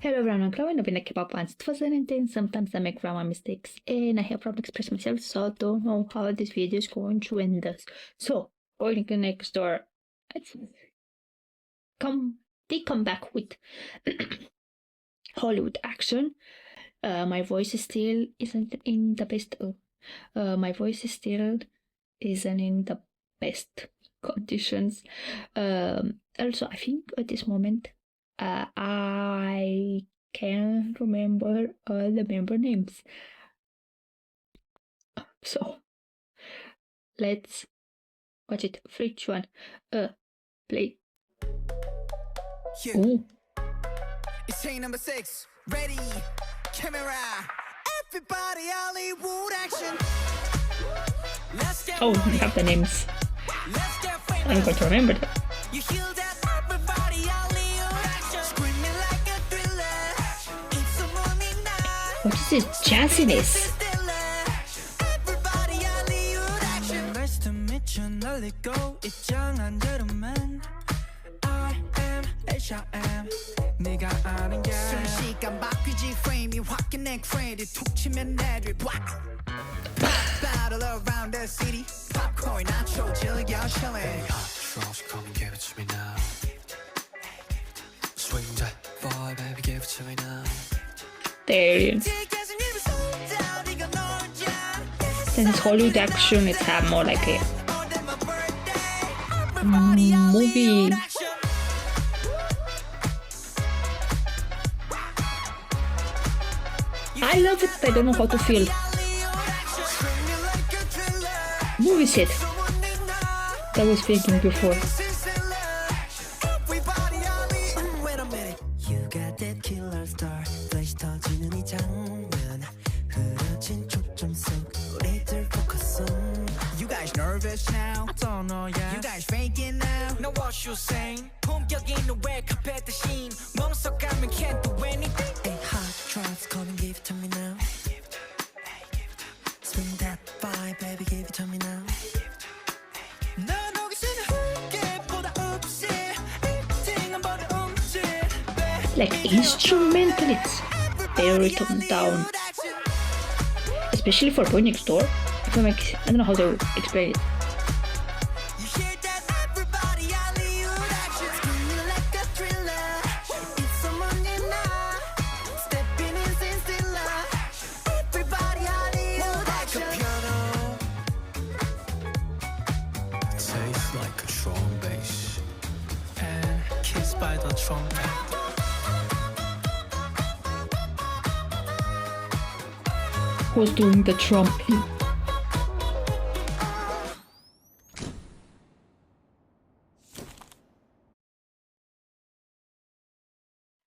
Hello everyone, I'm Chloe, I've been a Kpop since 2019. Sometimes I make grammar mistakes and I have problems expressing myself, so I don't know how this video is going to end us. So, going to next door, they come back with Hollywood action. My voice still isn't in the best. My voice still isn't in the best conditions. Also, I think at this moment, I can't remember all the member names. So let's watch it. 3, 2, 1. Play. Ooh. It's chain number 6. Ready, camera. Everybody, Hollywood action. Let's get Oh, we have the names. Let's get I'm going to remember them. You hear that? Everybody, Hollywood action. Screaming like a thriller. It's a morning night. What is this jazziness? Everybody, Hollywood action. Nice to meet you. 날리고 입장한 대로만. I am H.I.M. 네가 아는 게 순식간 바뀌지 프레임이 확인해 크레딧 툭 치면 애들 Battle around the city popcorn nacho 즐겨 chillin' Trust come and give it to me now Swing that boy baby give it to me now There it is. Since it's Hollywood action, it's more like a movie. I love it, but I don't know how to feel. Movie set that was speaking before. Wait a minute You got that killer star 플래시 터지는 이 장면 흐려진 초점 속 우리들 focus on You guys nervous now? I don't know yet You guys faking now? Know what you saying? 본격 있는 왜 카페 대신 멈춰가면 can't do anything Hey hot trance come and give it to me now Swing that vibe baby give it to me now 난 호기심에 후계보다 없이 일팅은 버려 움직 Like instrumental, it's very toned down, especially for boyneXTDOOR. I don't know how to explain it. You hear that everybody Hollywood action Screaming like a thriller It's a Monday night Stepping in sin stiller Everybody Hollywood action Like a piano Tastes like a drum bass And kissed by the trumpet Who's doing the trumpet?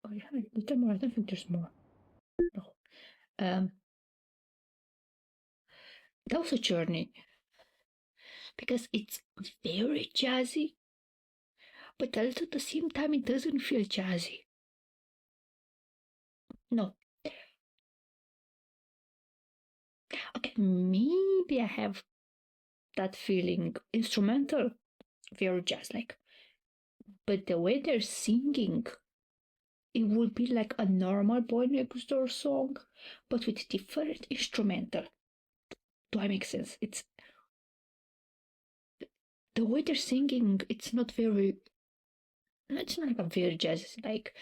Oh, yeah, a little more. I don't think there's more. No. That was a journey because it's very jazzy, but also at the same time it doesn't feel jazzy. No. Okay, maybe I have that feeling instrumental, very jazz-like, but the way they're singing, it would be like a normal boyneXTDOOR song, but with different instrumental. Do I make sense? It's the way they're singing. It's not very. It's not like a very jazz. Like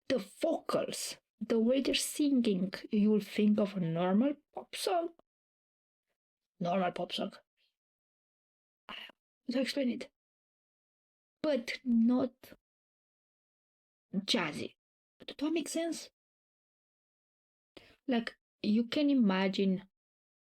the vocals, the way they're singing, you will think of a normal pop song. Normal pop song. How to explain it? But not jazzy. Do I make sense? Like you can imagine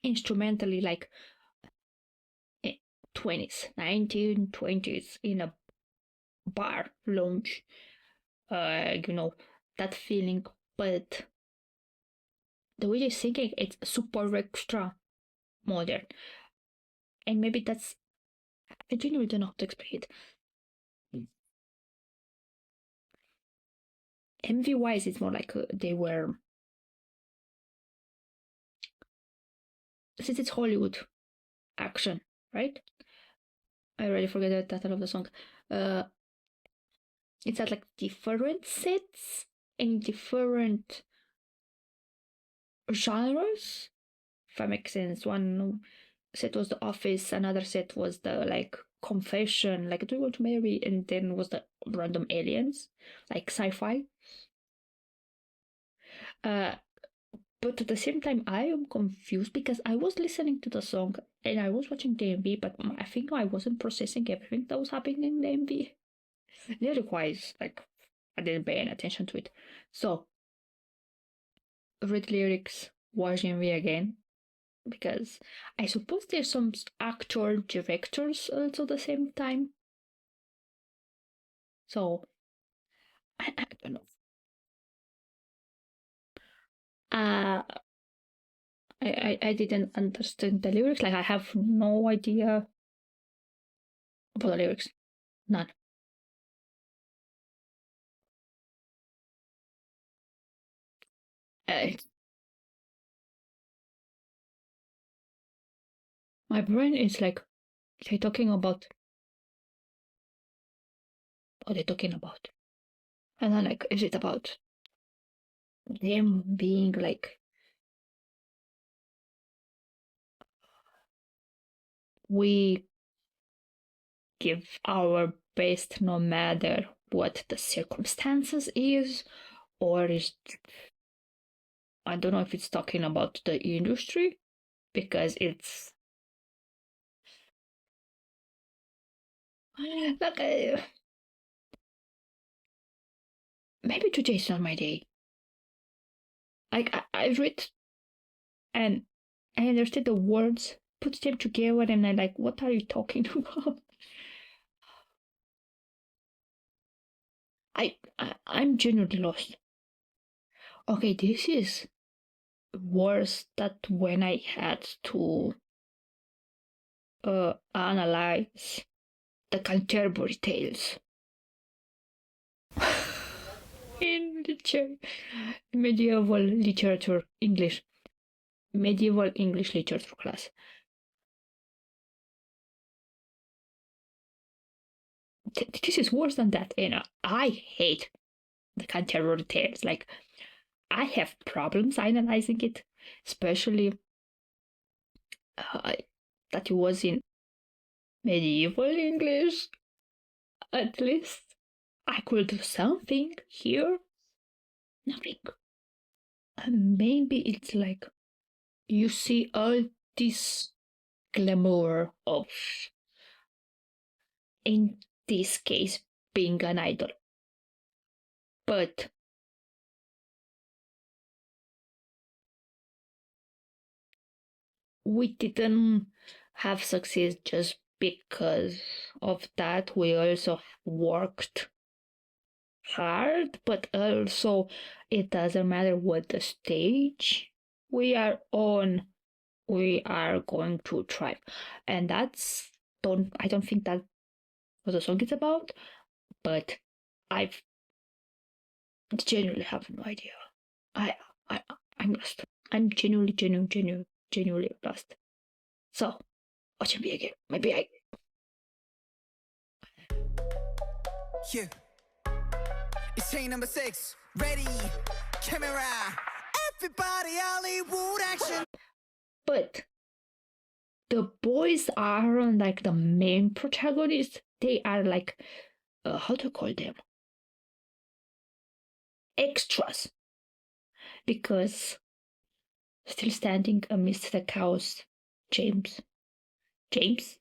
instrumentally like 20s, 1920s in a bar lounge. You know, that feeling, but the way they're singing, it's super extra modern. And maybe that's, I genuinely don't know how to explain it. MV wise, it's more like they were, since it's Hollywood action, right? I already forget the title of the song. It's at like different sets in different genres, if that makes sense. One set was The Office, another set was the like Confession, like Do You Want to Marry, and then was the random aliens, like sci-fi. But at the same time, I am confused because I was listening to the song and I was watching the MV, but I think I wasn't processing everything that was happening in the MV. Lyric-wise, like, I didn't pay any attention to it. So, read lyrics, watch MV again, because I suppose there's some actor directors also at the same time. So, I don't know. I didn't understand the lyrics. Like, I have no idea about the lyrics. None. My brain is like, they're talking about what they're talking about. And then, like, is it about them being like, we give our best no matter what the circumstances is, or is, I don't know if it's talking about the industry, because it's like maybe today's not my day. Like I read and I understood the words, put them together, and I'm like, what are you talking about? I'm genuinely lost. Okay, this is worse than when I had to analyze the Canterbury Tales in medieval literature English literature class. This is worse than that, and I hate the Canterbury Tales. Like, I have problems analyzing it, especially that it was in medieval English. At least I could do something here. Nothing. Maybe it's like you see all this glamour of, in this case, being an idol. But we didn't have success just because of that. We also worked hard, but also it doesn't matter what the stage we are on, we are going to thrive. And I don't think that's what the song is about, but I genuinely have no idea. I'm lost. I'm genuinely lost. So, watch me again. Maybe I. Yeah. It's chain number 6. Ready, camera. Everybody, Hollywood action. But the boys aren't like the main protagonists. They are like, how to call them? Extras. Because still standing amidst the chaos, James. Since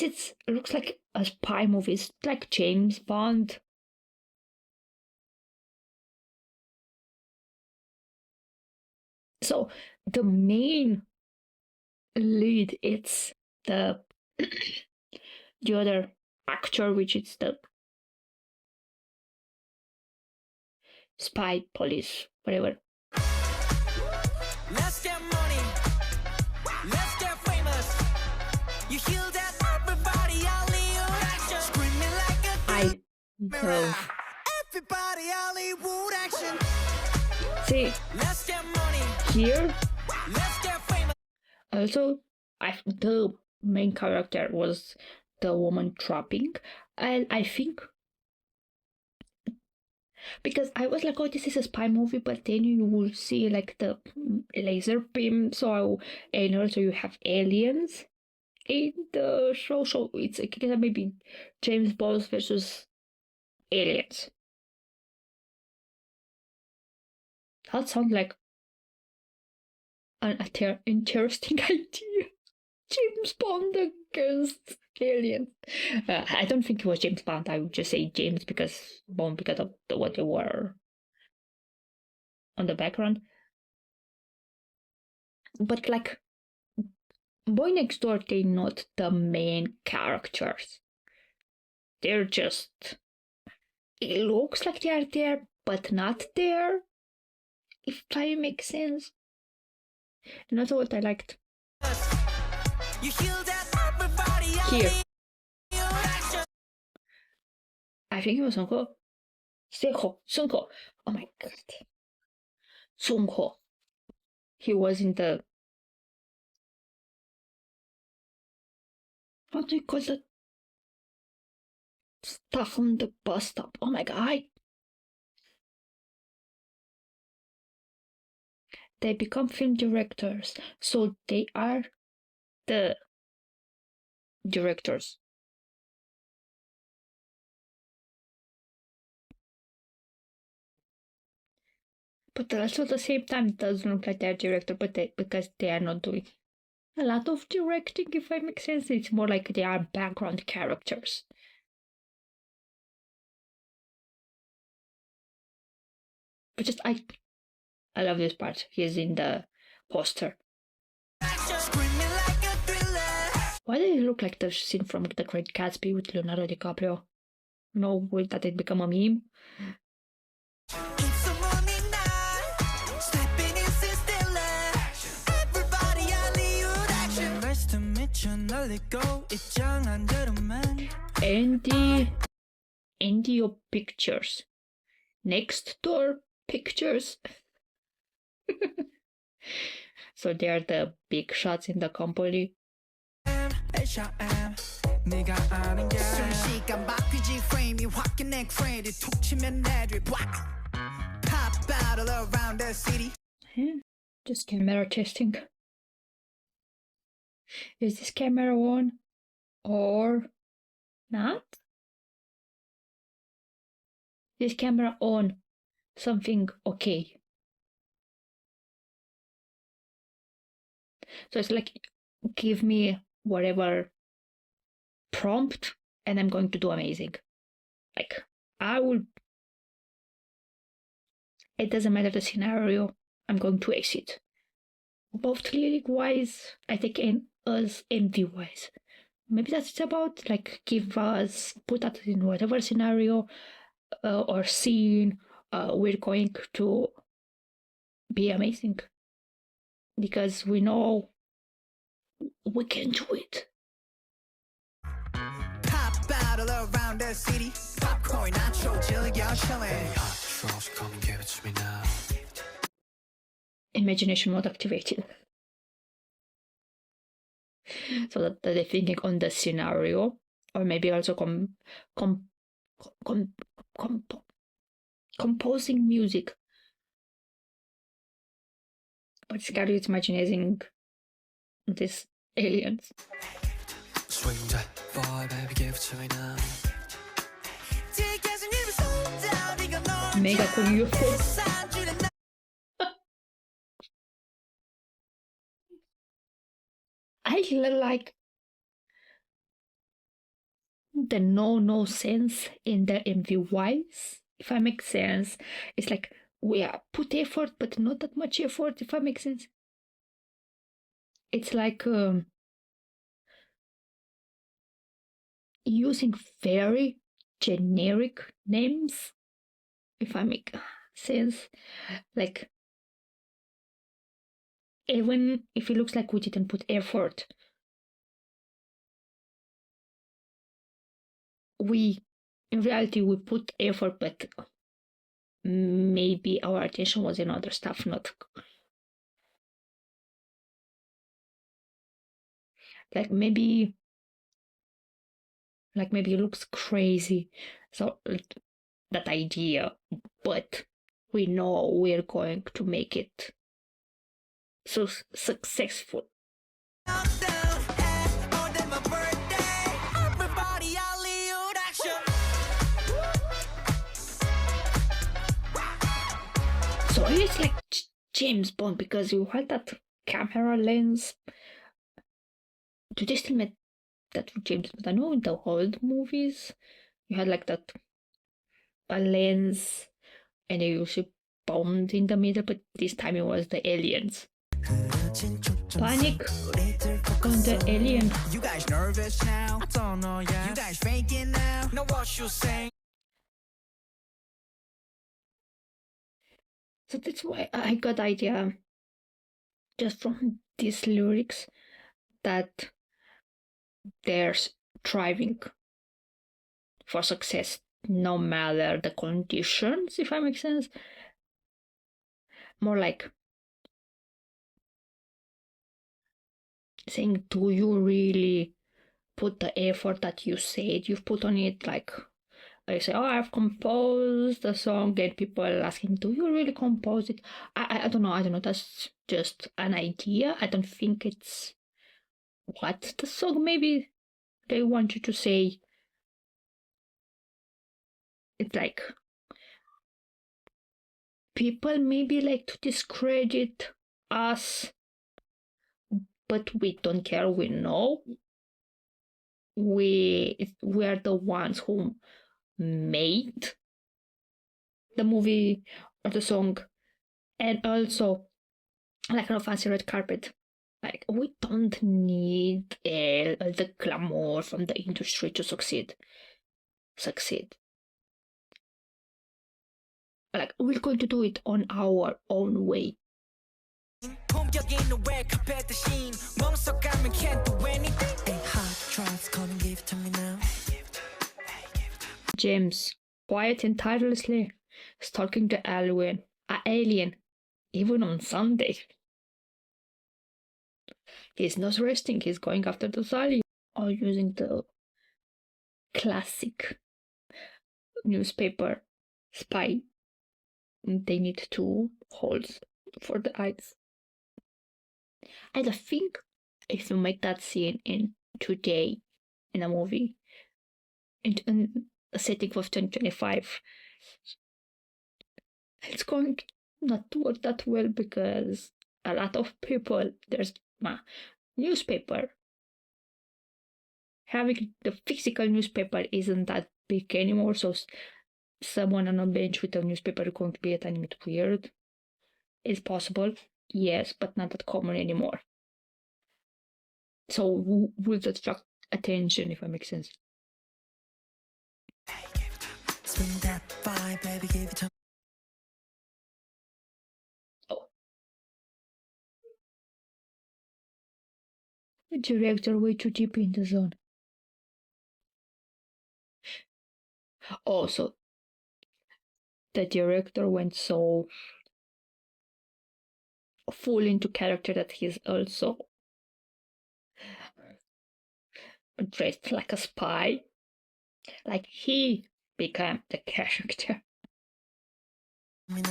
it looks like a spy movie, it's like James Bond. So the main lead, it's the other actor, which is the spy, police, whatever. Let's get money. Let's get famous. You hear that? Everybody, Hollywood action. Screaming like a I love. everybody, Hollywood action. See, Let's get money. here, Let's get famous. also, the main character was the woman trapping, and I think Because I was like, oh, this is a spy movie, but then you will see like the laser beam, and also you have aliens in the show, so it's like maybe James Bond versus aliens. That sounds like an interesting idea. James Bond against aliens. I don't think it was James Bond. I would just say James because Bond because of what they were on the background. But like Boy Next Door, they're not the main characters. They're just. It looks like they are there, but not there. If that makes sense. And that's what I liked. Here. I think it was Sunko. Sunko. Oh my god. Sunko. He was in the. What do you call that? Stuff on the bus stop. Oh my god. They become film directors. So they are the directors. But also at the same time, it doesn't look like they're director, because they are not doing a lot of directing, if I make sense. It's more like they are background characters. But just I love this part. He's in the poster. Why did it look like the scene from The Great Gatsby with Leonardo DiCaprio? No, will that it become a meme? Andy Pictures. Next Door Pictures. So they are the big shots in the company. Just camera testing. Is this camera on or not? This camera on. Something okay. So it's like, give me whatever prompt and I'm going to do amazing. Like, it doesn't matter the scenario, I'm going to ace it. Both lyric wise, I think, and us MV wise. Maybe that's it's about, like, put that in whatever scenario or scene, we're going to be amazing. Because we know we can do it. Pop battle around the city. Popcorn, nacho, chilling. Come and give it to me now. Imagination mode activated. So that they're thinking on the scenario, or maybe also composing music. But Scary is imagining these aliens. Swing that boy, baby, give it to me now. Mega cool UFO. I like the no sense in the MV wise, if I make sense. It's like we put effort, but not that much effort, if I make sense. It's like using very generic names, if I make sense. Like, even if it looks like we didn't put effort, in reality we put effort, but maybe our attention was in other stuff, not like maybe it looks crazy. So that idea, but we know we're going to make it so successful. So it's like James Bond because you had that camera lens. Do they still make that for James Bond? I know in the old movies you had like that a lens and you usually bombed in the middle, but this time it was the aliens. Panic on the alien. You guys nervous now? I don't know, yeah. You guys faking now? Know what you saying? So that's why I got the idea just from these lyrics that they're striving for success no matter the conditions, if I make sense. More like saying, do you really put the effort that you said you've put on it? Like I say, oh, I've composed the song, and people are asking, do you really compose it? I don't know. That's just an idea. I don't think it's what the song maybe they want you to say. It's like people maybe like to discredit us, but we don't care. We know we are the ones who made the movie or the song, and also like a fancy red carpet. Like we don't need the glamour from the industry to succeed. Like we're going to do it on our own way. James, quiet and tirelessly stalking the alien, even on Sunday. He's not resting, he's going after the alien, or using the classic newspaper spy. They need 2 holes for the eyes. And I think if you make that scene in today in a movie, in a setting of 2025, it's going not to work that well because a lot of people, there's newspaper. Having the physical newspaper isn't that big anymore, so someone on a bench with a newspaper is going to be a tiny bit weird. It's possible, yes, but not that common anymore. So would attract attention, if that makes sense. Oh. The director way too deep in the zone. Also, the director went so full into character that he's also dressed like a spy. Like he became the character. He's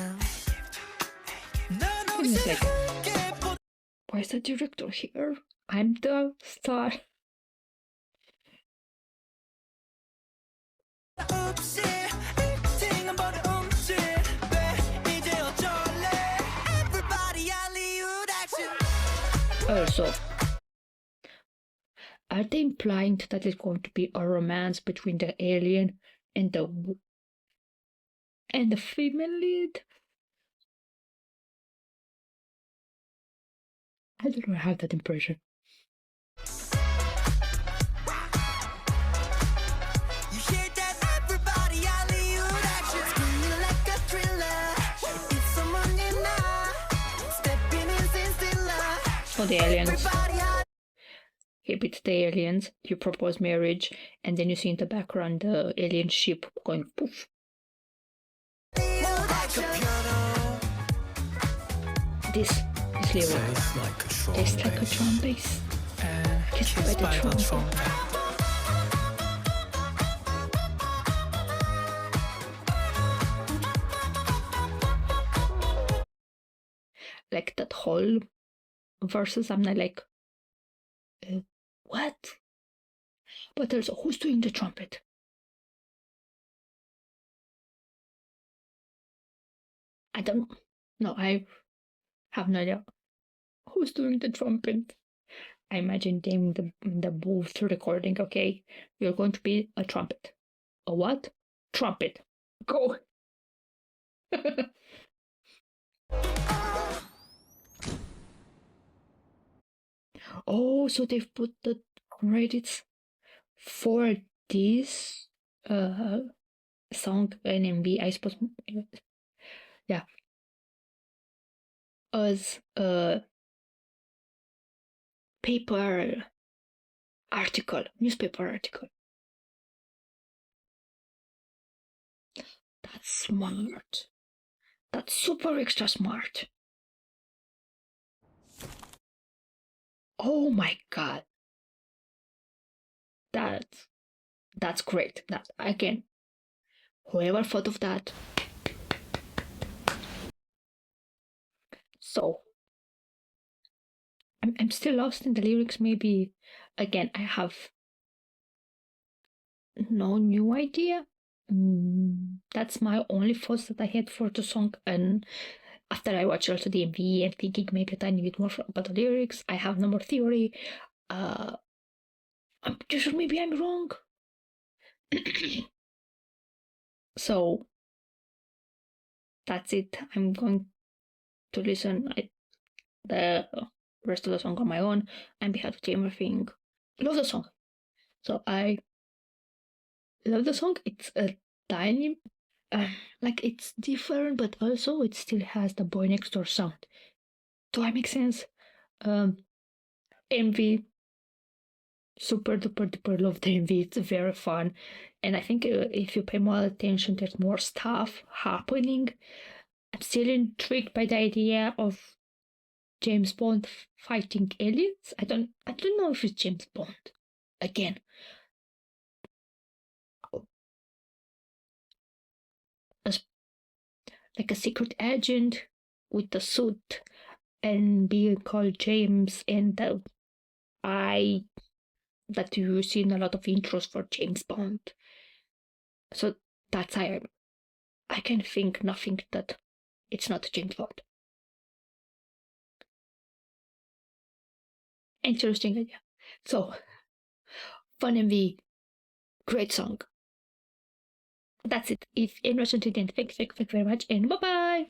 like, why is the director here? I'm the star. Also, are they implying that there's going to be a romance between the alien and the female lead? I don't know, I have that impression. For the aliens. He beats the aliens, you propose marriage, and then you see in the background the alien ship going poof. This is Leo. Tastes like a drum bass. Kissed by the trumpet. like that whole verses. I'm not like, what? But also, who's doing the trumpet? I don't know. I have no idea. Who's doing the trumpet? I imagine them in the booth recording. Okay, you're going to be a trumpet. A what? Trumpet. Go. Oh, so they've put the credits for this song in MV, I suppose. Yeah. As a newspaper article. That's smart. That's super extra smart. Oh my god. That's great. That again, whoever thought of that. So I'm still lost in the lyrics. Maybe again I have no new idea. That's my only thoughts that I had for the song, and after I watched also the MV and thinking maybe a tiny bit more about the lyrics, I have no more theory. I'm just sure maybe I'm wrong. So that's it. I'm going to listen the rest of the song on my own and be happy to everything. Love the song. So I love the song. It's a tiny, like it's different, but also it still has the BOYNEXTDOOR sound. Do I make sense? MV, super duper duper love the MV. It's very fun, and I think if you pay more attention, there's more stuff happening. I'm still intrigued by the idea of James Bond fighting aliens. I don't know if it's James Bond. Again. Like a secret agent with a suit and being called James, and that you've seen a lot of intros for James Bond. So that's how I can think nothing that it's not James Bond. Interesting idea. So, fun MV, great song. That's it. If you're interested in, thank you very much, and bye bye.